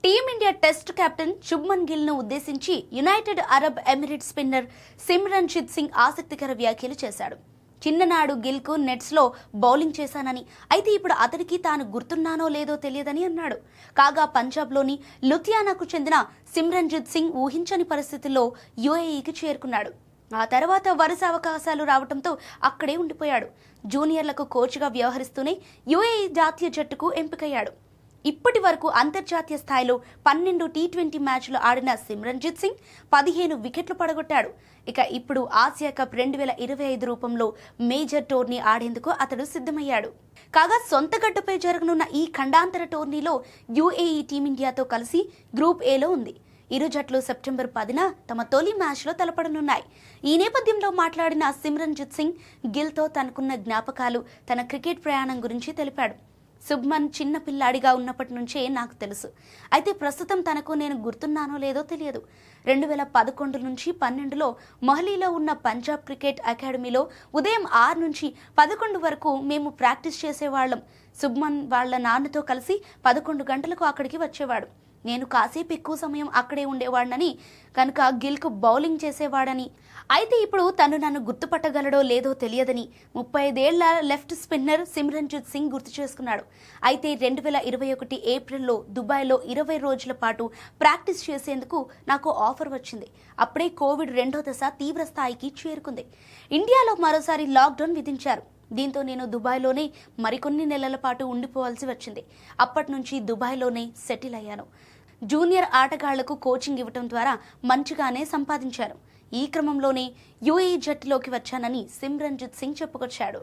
Team India test captain Shubman Gill ను ఉద్దేశించి United Arab Emirates spinner Simranjit Singh ఆసక్తికర వ్యాఖ్యలు చేశాడు. చిన్ననాడు గిల్ కు నెట్స్ లో బౌలింగ్ చేశానని, అయితే ఇప్పుడు అతడికి తాను గుర్తున్నానో లేదో తెలియదని అన్నాడు. కాగా పంజాబ్ లోని లుధియానాకు చెందిన సిమ్రన్జిత్ సింగ్ ఊహించని పరిస్థితుల్లో యుఏఈకి చేరుకున్నాడు. ఆ తర్వాత వరుస అవకాశాలు రావడంతో అక్కడే ఉండిపోయాడు. జూనియర్లకు కోచ్గా వ్యవహరిస్తూనే యుఏఈ జాతీయ జట్టుకు ఎంపికయ్యాడు. ఇప్పటి వరకు అంతర్జాతీయ స్థాయిలో 12 టీ20 మ్యాచ్లు ఆడిన సిమ్రన్జిత్ సింగ్ 15 వికెట్లు పడగొట్టాడు. ఇక ఇప్పుడు ఆసియా కప్ 2025 రూపంలో మేజర్ టోర్నీ ఆడేందుకు అతడు సిద్ధమయ్యాడు. కాగా సొంత గడ్డపై జరగనున్న ఈ ఖండాంతర టోర్నీలో యుఏఈ టీమిండియాతో కలిసి గ్రూప్ ఏలో ఉంది. ఇరు జట్లు సెప్టెంబర్ 10న తమ తొలి మ్యాచ్లో తలపడనున్నాయి. ఈ నేపథ్యంలో మాట్లాడిన సిమ్రన్జిత్ సింగ్ గిల్తో తనకున్న జ్ఞాపకాలు, తన క్రికెట్ ప్రయాణం గురించి తెలిపాడు. శుభ్మన్ చిన్న పిల్లాడిగా ఉన్నప్పటి నుంచే నాకు తెలుసు. అయితే ప్రస్తుతం తనకు నేను గుర్తున్నానో లేదో తెలియదు. 2011 నుంచి 12లో మొహాలీలో ఉన్న పంజాబ్ క్రికెట్ అకాడమీలో ఉదయం 6 నుంచి 11 వరకు మేము ప్రాక్టీస్ చేసేవాళ్ళం. శుభ్మన్ వాళ్ళ నాన్నతో కలిసి 11 గంటలకు అక్కడికి వచ్చేవాడు. నేను కాసేపు ఎక్కువ సమయం అక్కడే ఉండేవాడినని, కనుక గిల్కు బౌలింగ్ చేసేవాడని, అయితే ఇప్పుడు తను నన్ను గుర్తుపట్టగలడో లేదో తెలియదని 35 ఏళ్ల లెఫ్ట్ స్పిన్నర్ సిమ్రన్జిత్ సింగ్ గుర్తు చేసుకున్నాడు. అయితే 2021 ఏప్రిల్లో దుబాయ్లో 20 రోజుల పాటు ప్రాక్టీస్ చేసేందుకు నాకు ఆఫర్ వచ్చింది. అప్పుడే కోవిడ్ 2వ దశ తీవ్ర స్థాయికి చేరుకుంది. ఇండియాలో మరోసారి లాక్డౌన్ విధించారు. దీంతో నేను దుబాయ్లోనే మరికొన్ని నెలల పాటు ఉండిపోవాల్సి వచ్చింది. అప్పటి నుంచి దుబాయ్లోనే సెటిల్ అయ్యాను. జూనియర్ ఆటగాళ్లకు కోచింగ్ ఇవ్వడం ద్వారా మంచిగానే సంపాదించాను. ఈ క్రమంలోనే యుఏఈ జట్టులోకి వచ్చానని సిమ్రన్జిత్ సింగ్ చెప్పుకొచ్చాడు.